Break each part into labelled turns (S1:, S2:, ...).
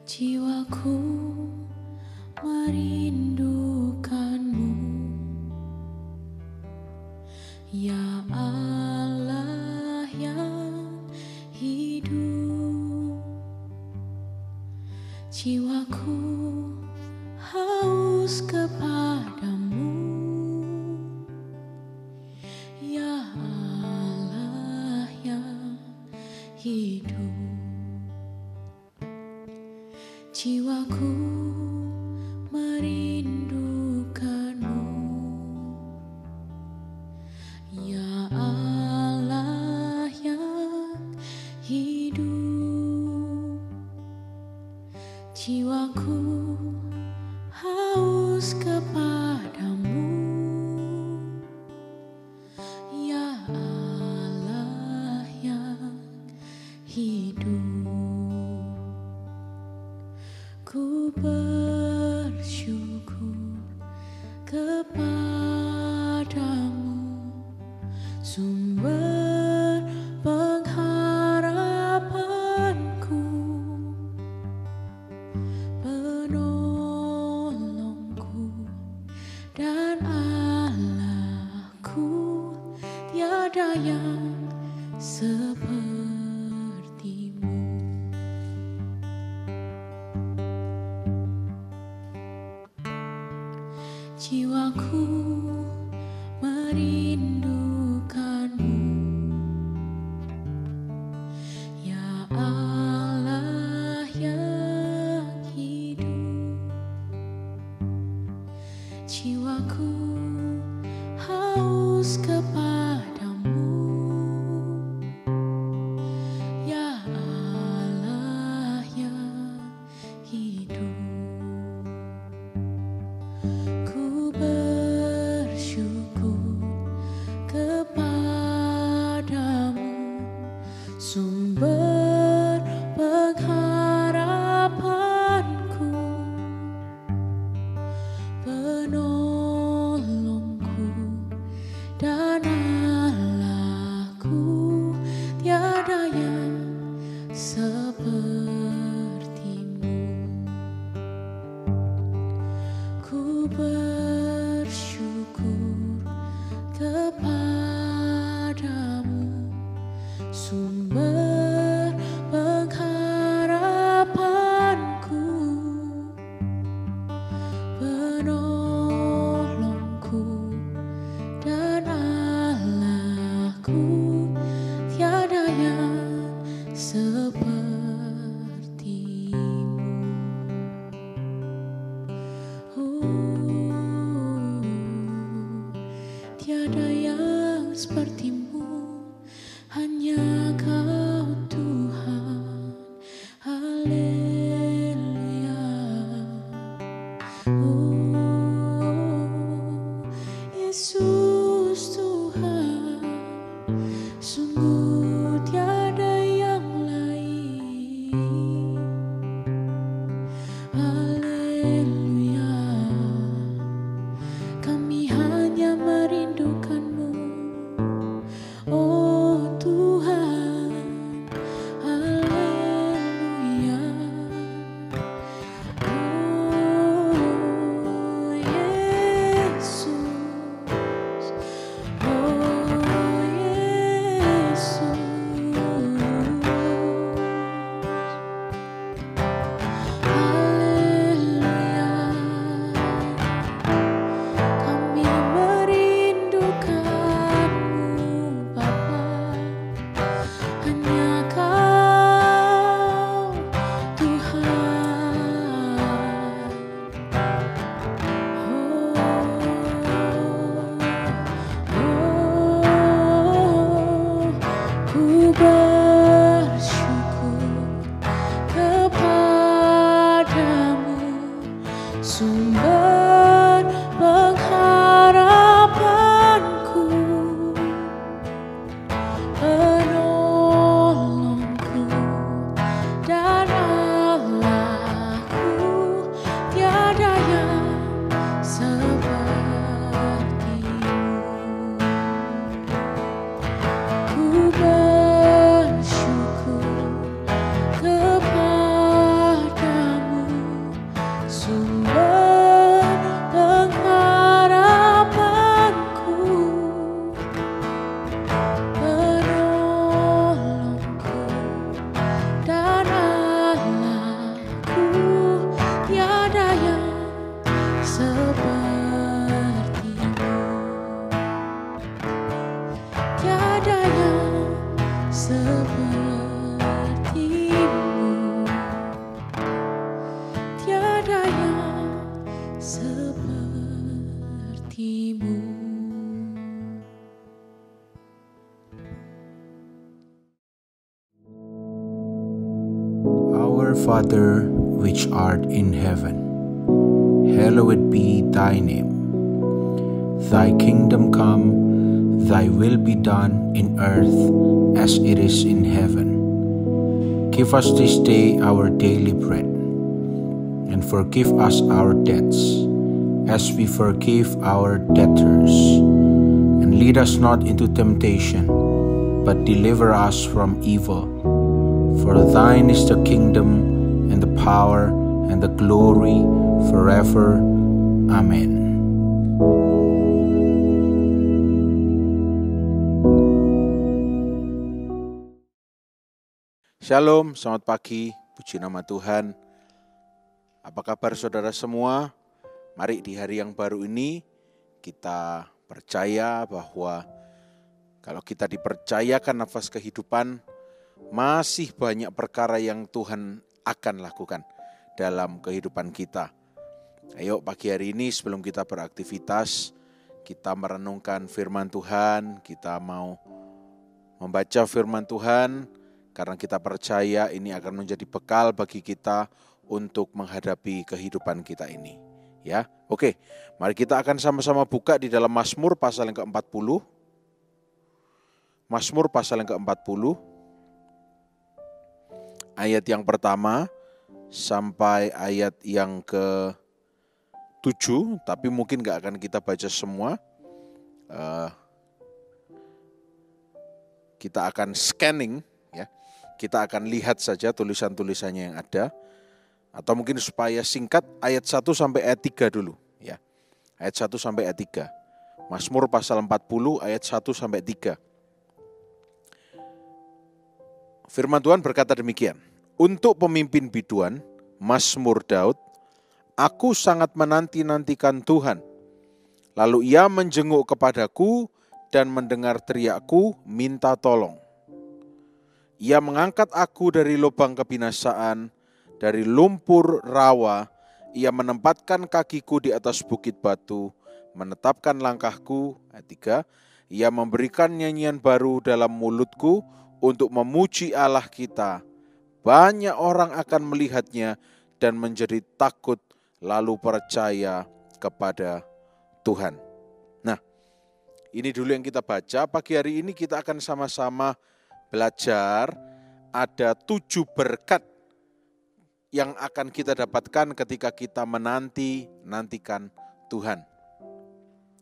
S1: Jiwaku merindukanmu, ya Allah yang hidup. Jiwaku haus kepadamu, ya Allah yang hidup. Jiwaku merindukanmu, ya Allah yang hidup. Jiwaku haus kepadamu, ya Allah yang hidup. Ku bersyukur kepadamu, sumber pengharapanku, penolongku dan Allahku. Tiada yang sepertimu. Jiwaku merindukanmu, ya Allah yang hidup. Jiwaku haus kepadamu, ya Allah yang hidup. Sumber pengharapanku, penolongku dan Allahku. Tiada yang sepertimu. Ku bersyukur kepadamu, sumber pengharapanku, penolongku dan Allahku. Tiada yang sepertimu. Tiada yang sepertimu. Hanya Kau Tuhan, haleluya. Yesus Tuhan, sungguh tiada yang lain. Haleluya, kami hanya merindukanmu. Oh Tuhan, haleluya.
S2: Our Father, which art in heaven, hallowed be thy name. Thy kingdom come, thy will be done in earth as it is in heaven. Give us this day our daily bread, and forgive us our debts, as we forgive our debtors. And lead us not into temptation, but deliver us from evil. For thine is the kingdom, and the power, and the glory, forever. Amen.
S3: Shalom, selamat pagi, puji nama Tuhan. Apa kabar saudara semua? Mari di hari yang baru ini kita percaya bahwa kalau kita dipercayakan nafas kehidupan, masih banyak perkara yang Tuhan akan lakukan dalam kehidupan kita. Ayo pagi hari ini sebelum kita beraktivitas, kita merenungkan firman Tuhan, kita mau membaca firman Tuhan, karena kita percaya ini akan menjadi bekal bagi kita untuk menghadapi kehidupan kita ini. Ya, oke. Mari kita akan sama-sama buka di dalam Mazmur pasal yang ke-40. Mazmur pasal yang ke-40. Ayat yang pertama sampai ayat yang ke-7, tapi mungkin gak akan kita baca semua. Kita akan scanning, ya. Kita akan lihat saja tulisan-tulisannya yang ada. Atau mungkin supaya singkat, ayat 1 sampai ayat 3 dulu. Ya. Ayat 1 sampai ayat 3. Mazmur pasal 40 ayat 1 sampai 3. Firman Tuhan berkata demikian. Untuk pemimpin biduan, Mazmur Daud, aku sangat menanti-nantikan Tuhan. Lalu ia menjenguk kepadaku dan mendengar teriakku minta tolong. Ia mengangkat aku dari lubang kebinasaan, dari lumpur rawa. Ia menempatkan kakiku di atas bukit batu, menetapkan langkahku. Ayat 3. Ia memberikan nyanyian baru dalam mulutku untuk memuji Allah kita. Banyak orang akan melihatnya dan menjadi takut lalu percaya kepada Tuhan. Nah, ini dulu yang kita baca. Pagi hari ini kita akan sama-sama belajar ada 7 berkat yang akan kita dapatkan ketika kita menantikan Tuhan.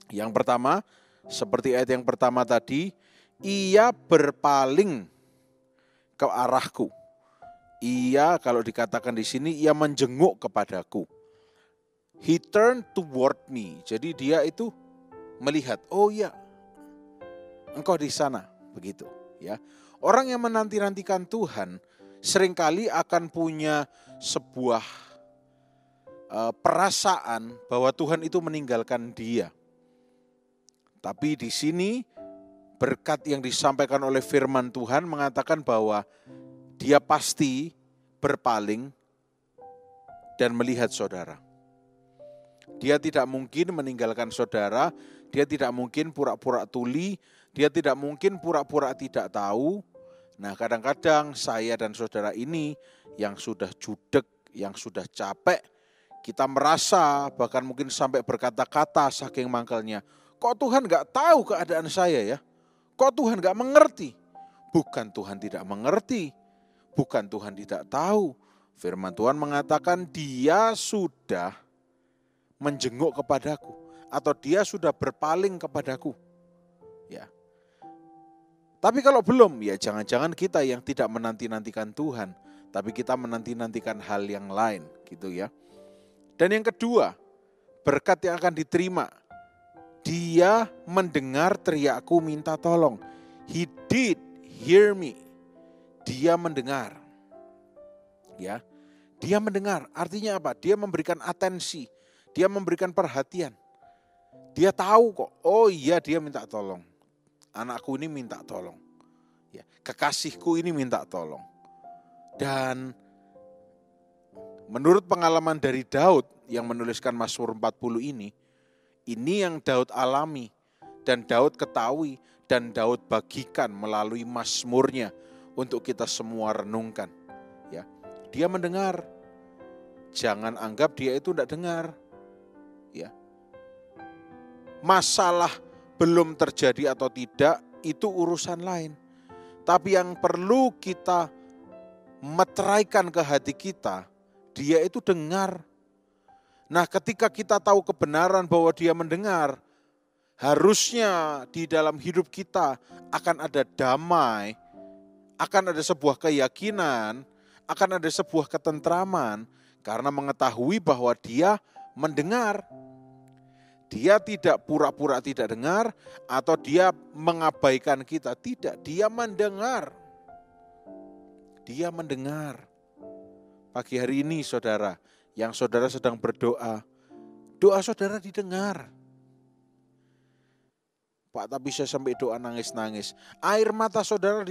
S3: Yang pertama, seperti ayat yang pertama tadi, ia berpaling ke arahku. Ia, kalau dikatakan di sini, ia menjenguk kepadaku. He turned toward me. Jadi dia itu melihat, oh ya, engkau di sana, begitu, ya. Orang yang menanti-nantikan Tuhan seringkali akan punya sebuah perasaan bahwa Tuhan itu meninggalkan dia. Tapi di sini berkat yang disampaikan oleh firman Tuhan mengatakan bahwa dia pasti berpaling dan melihat saudara. Dia tidak mungkin meninggalkan saudara, dia tidak mungkin pura-pura tuli, dia tidak mungkin pura-pura tidak tahu. Nah, kadang-kadang saya dan saudara ini yang sudah judek, yang sudah capek, kita merasa bahkan mungkin sampai berkata-kata saking mangkelnya, kok Tuhan gak tahu keadaan saya ya? Kok Tuhan gak mengerti? Bukan Tuhan tidak mengerti, bukan Tuhan tidak tahu. Firman Tuhan mengatakan dia sudah menjenguk kepadaku, atau dia sudah berpaling kepadaku. Ya. Tapi kalau belum, ya jangan-jangan kita yang tidak menanti-nantikan Tuhan, tapi kita menanti-nantikan hal yang lain, gitu ya. Dan yang kedua, berkat yang akan diterima, dia mendengar teriakku minta tolong. He did hear me. Dia mendengar. Ya. Dia mendengar, artinya apa? Dia memberikan atensi, dia memberikan perhatian. Dia tahu kok, oh iya dia minta tolong. Anakku ini minta tolong, ya, kekasihku ini minta tolong. Dan menurut pengalaman dari Daud yang menuliskan Mazmur 40 ini yang Daud alami dan Daud ketahui dan Daud bagikan melalui Mazmurnya untuk kita semua renungkan. Ya, dia mendengar. Jangan anggap dia itu tidak dengar. Ya. Masalah belum terjadi atau tidak itu urusan lain. Tapi yang perlu kita meteraikan ke hati kita, dia itu dengar. Nah, ketika kita tahu kebenaran bahwa dia mendengar, harusnya di dalam hidup kita akan ada damai, akan ada sebuah keyakinan, akan ada sebuah ketentraman, karena mengetahui bahwa dia mendengar. Dia tidak pura-pura tidak dengar atau dia mengabaikan kita. Tidak, dia mendengar. Dia mendengar. Pagi hari ini saudara, yang saudara sedang berdoa, doa saudara didengar. Pak, tapi saya sampai doa nangis-nangis. Air mata saudara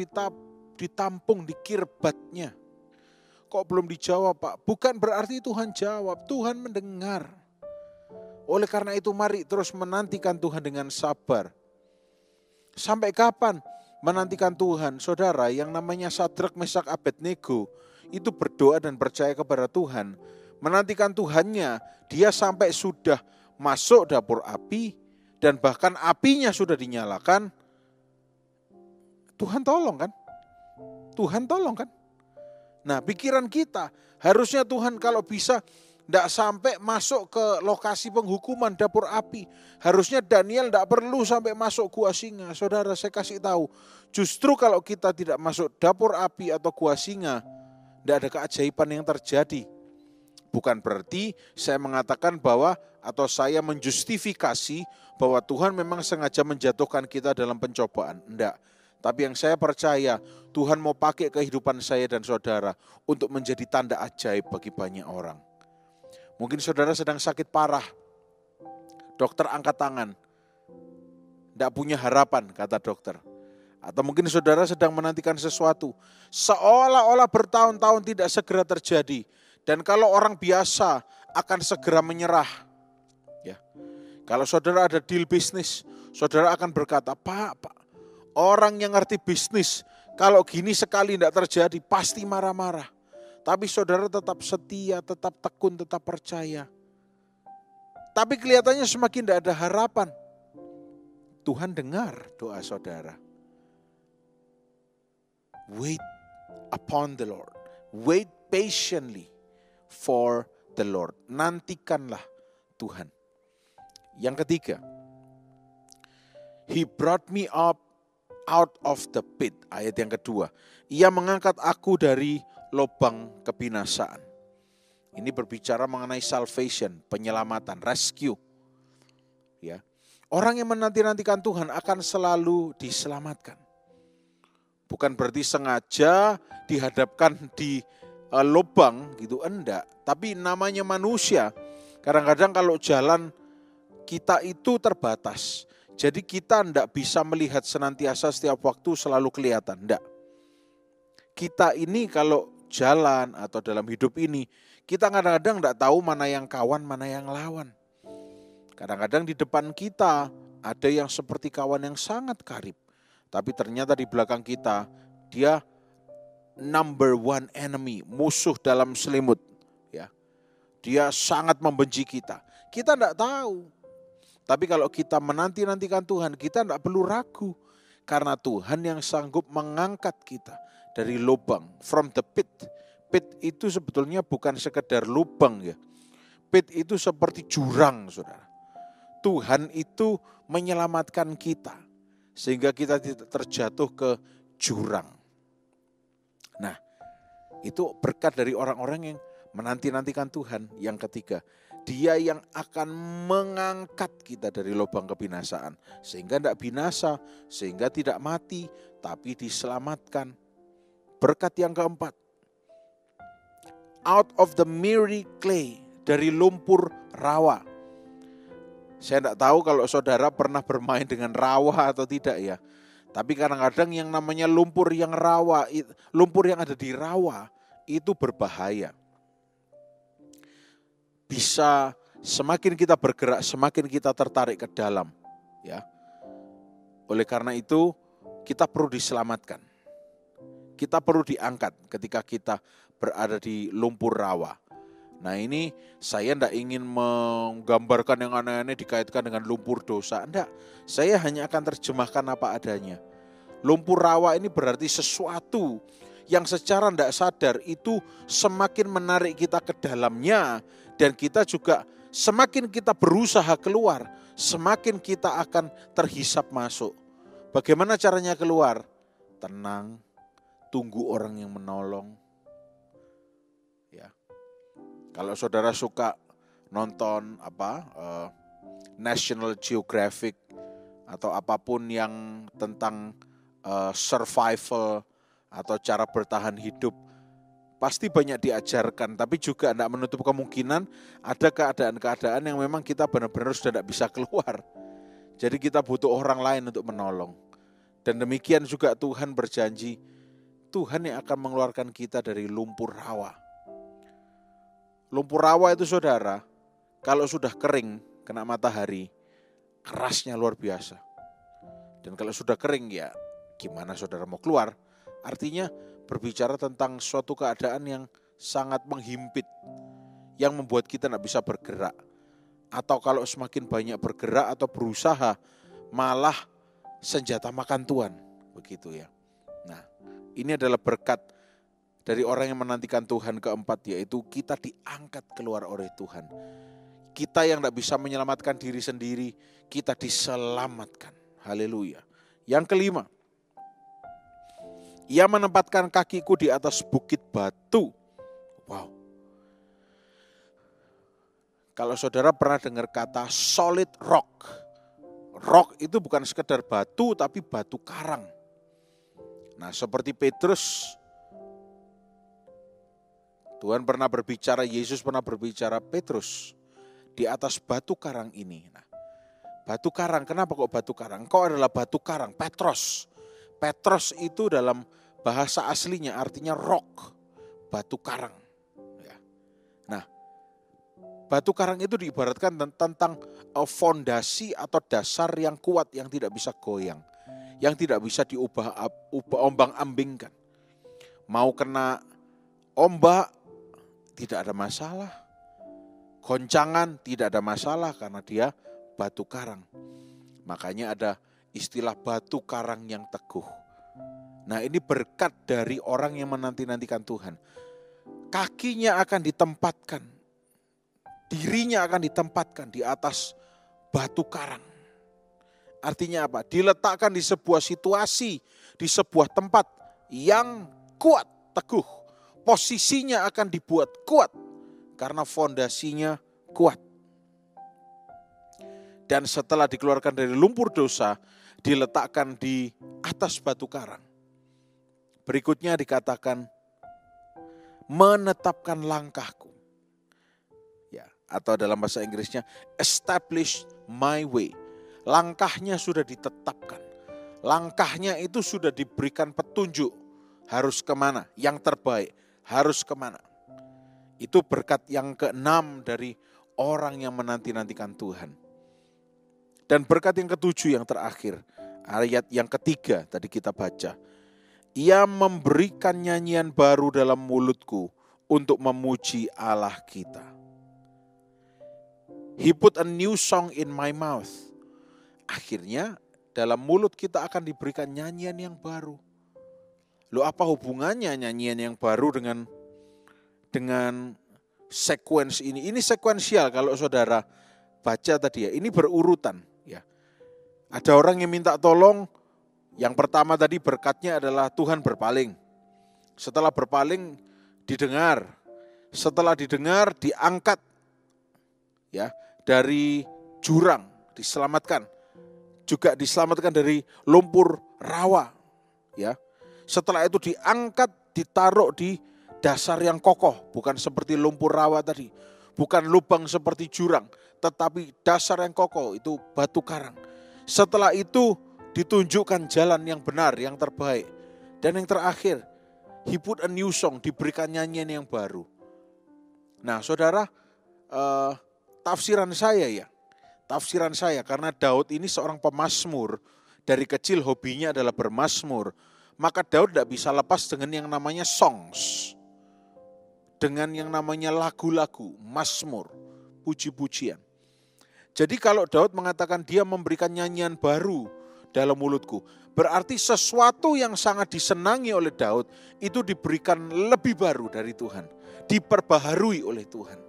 S3: ditampung di kirbatnya. Kok belum dijawab, Pak? Bukan berarti Tuhan jawab, Tuhan mendengar. Oleh karena itu mari terus menantikan Tuhan dengan sabar. Sampai kapan menantikan Tuhan? Saudara, yang namanya Sadrak, Mesak, Abednego itu berdoa dan percaya kepada Tuhan. Menantikan Tuhannya, dia sampai sudah masuk dapur api dan bahkan apinya sudah dinyalakan. Tuhan tolong kan? Tuhan tolong kan? Nah, pikiran kita harusnya Tuhan kalau bisa tidak sampai masuk ke lokasi penghukuman dapur api. Harusnya Daniel tidak perlu sampai masuk gua singa. Saudara, saya kasih tahu, justru kalau kita tidak masuk dapur api atau gua singa, tidak ada keajaiban yang terjadi. Bukan berarti saya mengatakan bahwa atau saya menjustifikasi bahwa Tuhan memang sengaja menjatuhkan kita dalam pencobaan. Tidak. Tapi yang saya percaya, Tuhan mau pakai kehidupan saya dan saudara untuk menjadi tanda ajaib bagi banyak orang. Mungkin saudara sedang sakit parah, dokter angkat tangan, tidak punya harapan kata dokter. Atau mungkin saudara sedang menantikan sesuatu, seolah-olah bertahun-tahun tidak segera terjadi. Dan kalau orang biasa akan segera menyerah. Ya. Kalau saudara ada deal bisnis, saudara akan berkata, Pak, orang yang ngerti bisnis, kalau gini sekali tidak terjadi, pasti marah-marah. Tapi saudara tetap setia, tetap tekun, tetap percaya. Tapi kelihatannya semakin tidak ada harapan. Tuhan dengar doa saudara. Wait upon the Lord. Wait patiently for the Lord. Nantikanlah Tuhan. Yang ketiga, He brought me up out of the pit. Ayat yang kedua, Ia mengangkat aku dari lubang kebinasaan. Ini berbicara mengenai salvation, penyelamatan, rescue. Ya. Orang yang menanti-nantikan Tuhan akan selalu diselamatkan. Bukan berarti sengaja dihadapkan di lubang gitu, enggak. Tapi namanya manusia, kadang-kadang kalau jalan kita itu terbatas. Jadi kita enggak bisa melihat senantiasa setiap waktu selalu kelihatan, enggak. Kita ini kalau jalan atau dalam hidup ini, kita kadang-kadang enggak tahu mana yang kawan, mana yang lawan. Kadang-kadang di depan kita ada yang seperti kawan yang sangat karib. Tapi ternyata di belakang kita, dia number one enemy, musuh dalam selimut. Ya. Dia sangat membenci kita. Kita enggak tahu. Tapi kalau kita menanti-nantikan Tuhan, kita enggak perlu ragu. Karena Tuhan yang sanggup mengangkat kita dari lubang, from the pit. Pit itu sebetulnya bukan sekedar lubang ya. Pit itu seperti jurang, saudara. Tuhan itu menyelamatkan kita sehingga kita tidak terjatuh ke jurang. Nah, itu berkat dari orang-orang yang menanti-nantikan Tuhan. Yang ketiga, Dia yang akan mengangkat kita dari lubang kebinasaan sehingga tidak binasa, sehingga tidak mati, tapi diselamatkan. Berkat yang keempat, out of the miry clay, dari lumpur rawa. Saya tidak tahu kalau saudara pernah bermain dengan rawa atau tidak ya. Tapi kadang-kadang yang namanya lumpur yang rawa, lumpur yang ada di rawa itu berbahaya. Bisa semakin kita bergerak, semakin kita tertarik ke dalam. Ya. Oleh karena itu kita perlu diselamatkan. Kita perlu diangkat ketika kita berada di lumpur rawa. Nah ini saya tidak ingin menggambarkan yang aneh-aneh dikaitkan dengan lumpur dosa. Enggak, saya hanya akan terjemahkan apa adanya. Lumpur rawa ini berarti sesuatu yang secara tidak sadar itu semakin menarik kita ke dalamnya. Dan kita juga semakin kita berusaha keluar, semakin kita akan terhisap masuk. Bagaimana caranya keluar? Tenang, tunggu orang yang menolong. Ya. Kalau saudara suka nonton National Geographic atau apapun yang tentang survival atau cara bertahan hidup, pasti banyak diajarkan, tapi juga tidak menutup kemungkinan ada keadaan-keadaan yang memang kita benar-benar sudah tidak bisa keluar. Jadi kita butuh orang lain untuk menolong. Dan demikian juga Tuhan berjanji, Tuhan yang akan mengeluarkan kita dari lumpur rawa. Lumpur rawa itu saudara, kalau sudah kering, kena matahari, kerasnya luar biasa. Dan kalau sudah kering ya gimana saudara mau keluar? Artinya berbicara tentang suatu keadaan yang sangat menghimpit, yang membuat kita tidak bisa bergerak. Atau kalau semakin banyak bergerak atau berusaha, malah senjata makan Tuhan. Begitu ya. Nah, ini adalah berkat dari orang yang menantikan Tuhan keempat, yaitu kita diangkat keluar oleh Tuhan. Kita yang tidak bisa menyelamatkan diri sendiri, kita diselamatkan. Haleluya. Yang kelima, Ia menempatkan kakiku di atas bukit batu. Wow. Kalau saudara pernah dengar kata solid rock. Rock itu bukan sekedar batu, tapi batu karang. Nah, seperti Petrus, Tuhan pernah berbicara, Yesus pernah berbicara, Petrus, di atas batu karang ini. Nah, batu karang, kenapa kok batu karang? Kok adalah batu karang? Petros. Petros itu dalam bahasa aslinya artinya rock, batu karang. Ya. Nah, batu karang itu diibaratkan tentang fondasi atau dasar yang kuat, yang tidak bisa goyang, yang tidak bisa diubah ombang-ambingkan. Mau kena ombak, tidak ada masalah. Goncangan tidak ada masalah karena dia batu karang. Makanya ada istilah batu karang yang teguh. Nah, ini berkat dari orang yang menanti-nantikan Tuhan. Kakinya akan ditempatkan, dirinya akan ditempatkan di atas batu karang. Artinya apa? Diletakkan di sebuah situasi, di sebuah tempat yang kuat, teguh. Posisinya akan dibuat kuat karena fondasinya kuat. Dan setelah dikeluarkan dari lumpur dosa, diletakkan di atas batu karang. Berikutnya dikatakan menetapkan langkahku. Ya, atau dalam bahasa Inggrisnya establish my way. Langkahnya sudah ditetapkan. Langkahnya itu sudah diberikan petunjuk. Harus kemana? Yang terbaik. Harus kemana? Itu berkat yang keenam dari orang yang menanti-nantikan Tuhan. Dan berkat yang ketujuh yang terakhir. Ayat yang ketiga tadi kita baca. Ia memberikan nyanyian baru dalam mulutku untuk memuji Allah kita. He put a new song in my mouth. Akhirnya dalam mulut kita akan diberikan nyanyian yang baru. Loh, apa hubungannya nyanyian yang baru dengan sequence ini? Ini sekuensial kalau saudara baca tadi ya. Ini berurutan ya. Ada orang yang minta tolong. Yang pertama tadi berkatnya adalah Tuhan berpaling. Setelah berpaling didengar. Setelah didengar diangkat ya dari jurang, diselamatkan. Juga diselamatkan dari lumpur rawa ya. Setelah itu diangkat, ditaruh di dasar yang kokoh, bukan seperti lumpur rawa tadi. Bukan lubang seperti jurang, tetapi dasar yang kokoh, itu batu karang. Setelah itu ditunjukkan jalan yang benar, yang terbaik. Dan yang terakhir, he put a new song, diberikan nyanyian yang baru. Nah saudara, tafsiran saya, karena Daud ini seorang pemazmur, dari kecil hobinya adalah bermazmur, maka Daud tidak bisa lepas dengan yang namanya songs. Dengan yang namanya lagu-lagu, mazmur, puji-pujian. Jadi kalau Daud mengatakan dia memberikan nyanyian baru dalam mulutku, berarti sesuatu yang sangat disenangi oleh Daud itu diberikan lebih baru dari Tuhan. Diperbaharui oleh Tuhan.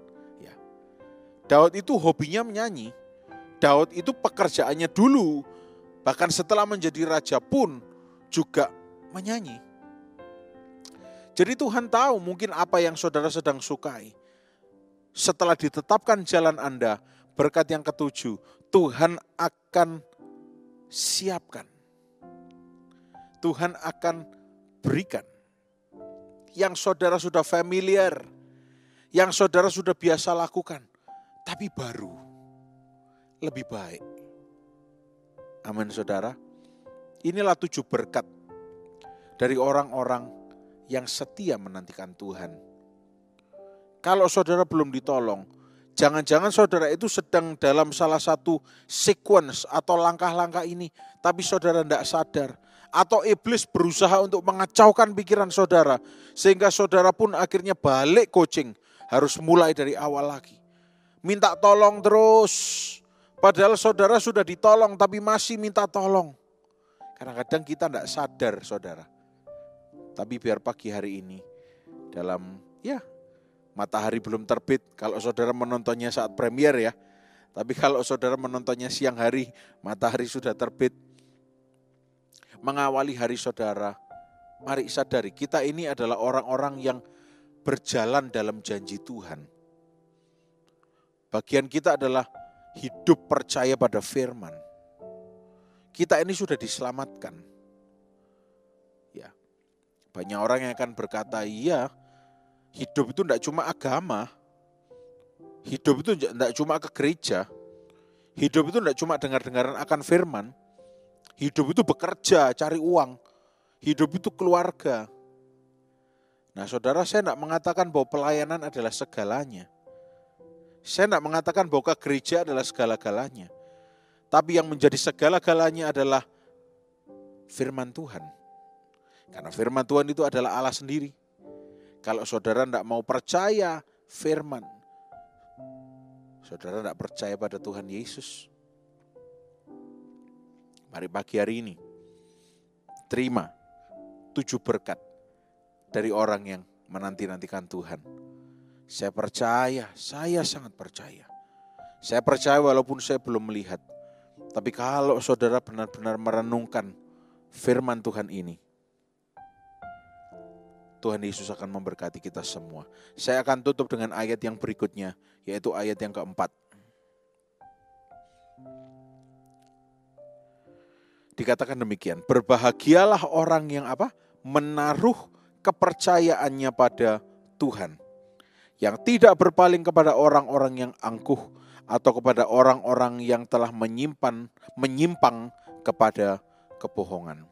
S3: Ya. Daud itu hobinya menyanyi. Daud itu pekerjaannya dulu, bahkan setelah menjadi raja pun juga menyanyi. Jadi Tuhan tahu mungkin apa yang saudara sedang sukai. Setelah ditetapkan jalan Anda, berkat yang ketujuh, Tuhan akan siapkan. Tuhan akan berikan. Yang saudara sudah familiar, yang saudara sudah biasa lakukan, tapi baru, lebih baik. Amin saudara. Inilah 7 berkat dari orang-orang yang setia menantikan Tuhan. Kalau saudara belum ditolong, jangan-jangan saudara itu sedang dalam salah satu sequence atau langkah-langkah ini, tapi saudara tidak sadar. Atau iblis berusaha untuk mengacaukan pikiran saudara, sehingga saudara pun akhirnya balik coaching, harus mulai dari awal lagi. Minta tolong terus, padahal saudara sudah ditolong tapi masih minta tolong. Kadang-kadang kita tidak sadar saudara. Tapi biar pagi hari ini, dalam matahari belum terbit, kalau saudara menontonnya saat premier ya. Tapi kalau saudara menontonnya siang hari, matahari sudah terbit. Mengawali hari saudara, mari sadari kita ini adalah orang-orang yang berjalan dalam janji Tuhan. Bagian kita adalah hidup percaya pada firman. Kita ini sudah diselamatkan. Ya, banyak orang yang akan berkata, iya, hidup itu tidak cuma agama, hidup itu tidak cuma ke gereja, hidup itu tidak cuma dengar-dengaran akan firman. Hidup itu bekerja, cari uang. Hidup itu keluarga. Nah saudara, saya tidak mengatakan bahwa pelayanan adalah segalanya. Saya tidak mengatakan bahwa ke gereja adalah segala-galanya. Tapi yang menjadi segala-galanya adalah firman Tuhan. Karena firman Tuhan itu adalah Allah sendiri. Kalau saudara tidak mau percaya firman, saudara tidak percaya pada Tuhan Yesus. Mari pagi hari ini, terima 7 berkat dari orang yang menanti-nantikan Tuhan. Saya percaya, saya sangat percaya. Saya percaya walaupun saya belum melihat. Tapi kalau saudara benar-benar merenungkan firman Tuhan ini, Tuhan Yesus akan memberkati kita semua. Saya akan tutup dengan ayat yang berikutnya, yaitu ayat yang keempat. Dikatakan demikian, berbahagialah orang yang menaruh kepercayaannya pada Tuhan, yang tidak berpaling kepada orang-orang yang angkuh atau kepada orang-orang yang telah menyimpang kepada kebohongan.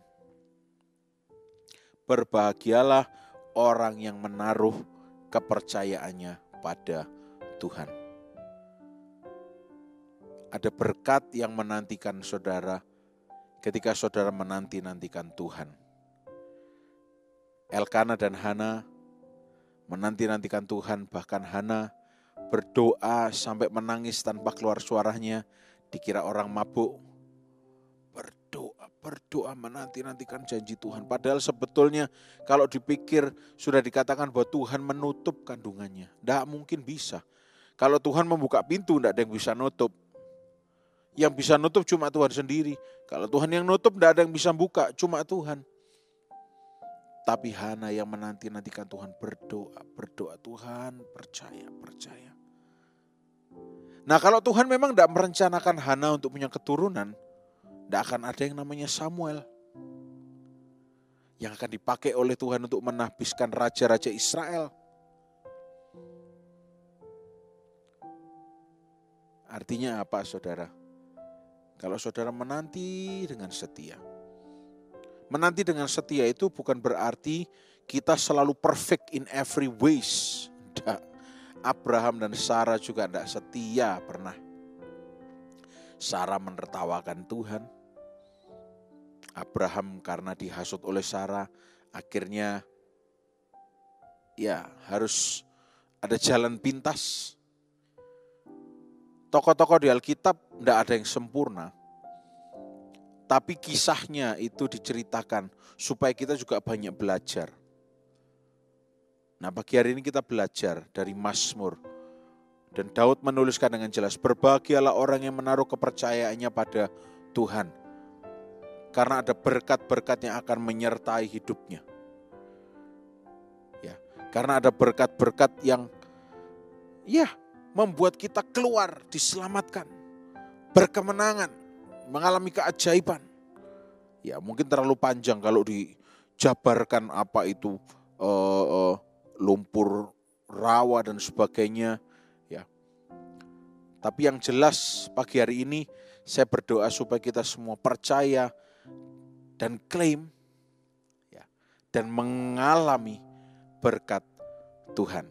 S3: Berbahagialah orang yang menaruh kepercayaannya pada Tuhan. Ada berkat yang menantikan saudara ketika saudara menanti-nantikan Tuhan. Elkana dan Hana menanti-nantikan Tuhan, bahkan Hana berdoa sampai menangis tanpa keluar suaranya, dikira orang mabuk. Berdoa menanti-nantikan janji Tuhan. Padahal sebetulnya kalau dipikir sudah dikatakan bahwa Tuhan menutup kandungannya. Tidak mungkin bisa. Kalau Tuhan membuka pintu, tidak ada yang bisa nutup. Yang bisa nutup cuma Tuhan sendiri. Kalau Tuhan yang nutup, tidak ada yang bisa buka, cuma Tuhan. Tapi Hana yang menanti-nantikan Tuhan berdoa Tuhan, percaya. Nah kalau Tuhan memang tidak merencanakan Hana untuk punya keturunan, tidak akan ada yang namanya Samuel yang akan dipakai oleh Tuhan untuk menahbiskan raja-raja Israel. Artinya apa saudara? Kalau saudara menanti dengan setia. Menanti dengan setia itu bukan berarti kita selalu perfect in every ways. Tidak. Abraham dan Sarah juga tidak setia pernah. Sarah menertawakan Tuhan. Abraham karena dihasut oleh Sarah, akhirnya ya harus ada jalan pintas. Tokoh-tokoh di Alkitab tidak ada yang sempurna. Tapi kisahnya itu diceritakan supaya kita juga banyak belajar. Nah, pagi hari ini kita belajar dari Mazmur. Dan Daud menuliskan dengan jelas, berbahagialah orang yang menaruh kepercayaannya pada Tuhan. Karena ada berkat-berkat yang akan menyertai hidupnya. Ya, karena ada berkat-berkat yang membuat kita keluar, diselamatkan, berkemenangan, mengalami keajaiban. Ya, mungkin terlalu panjang kalau dijabarkan apa itu lumpur rawa dan sebagainya. Ya, tapi yang jelas pagi hari ini saya berdoa supaya kita semua percaya dan klaim ya, dan mengalami berkat Tuhan.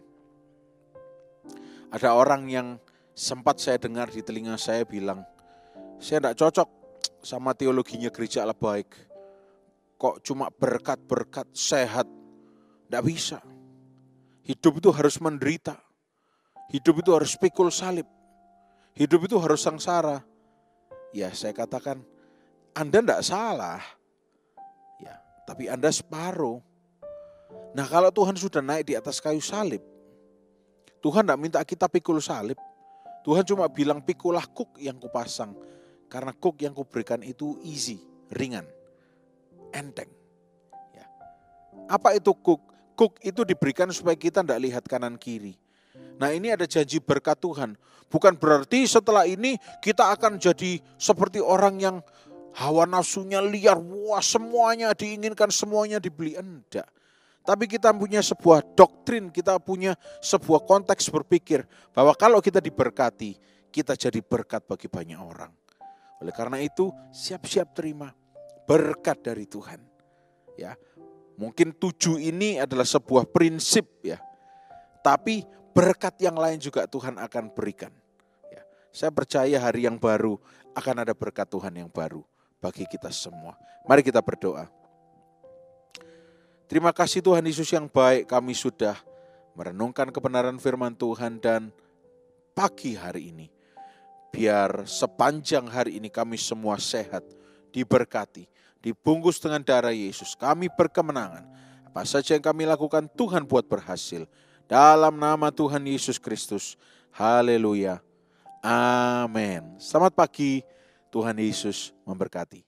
S3: Ada orang yang sempat saya dengar di telinga saya bilang, saya tidak cocok sama teologinya gereja Allah baik. Kok cuma berkat-berkat sehat? Tidak bisa. Hidup itu harus menderita. Hidup itu harus pikul salib. Hidup itu harus sengsara. Ya, saya katakan, Anda tidak salah. Ya, tapi Anda separuh. Nah, kalau Tuhan sudah naik di atas kayu salib, Tuhan tidak minta kita pikul salib. Tuhan cuma bilang, pikulah kuk yang kupasang. Karena kuk yang kuberikan itu easy, ringan, enteng. Ya. Apa itu kuk? Kuk itu diberikan supaya kita tidak lihat kanan kiri. Nah, ini ada janji berkat Tuhan. Bukan berarti setelah ini kita akan jadi seperti orang yang hawa nafsunya liar. Wah, semuanya diinginkan, semuanya dibeli. Enggak. Tapi kita punya sebuah doktrin, kita punya sebuah konteks berpikir bahwa kalau kita diberkati, kita jadi berkat bagi banyak orang. Oleh karena itu, siap-siap terima berkat dari Tuhan. Ya, mungkin 7 ini adalah sebuah prinsip ya. Tapi berkat yang lain juga Tuhan akan berikan. Ya, saya percaya hari yang baru akan ada berkat Tuhan yang baru bagi kita semua. Mari kita berdoa. Terima kasih Tuhan Yesus yang baik, kami sudah merenungkan kebenaran firman Tuhan dan pagi hari ini. Biar sepanjang hari ini kami semua sehat, diberkati, dibungkus dengan darah Yesus. Kami berkemenangan. Apa saja yang kami lakukan Tuhan buat berhasil. Dalam nama Tuhan Yesus Kristus. Haleluya. Amin. Selamat pagi. Tuhan Yesus memberkati.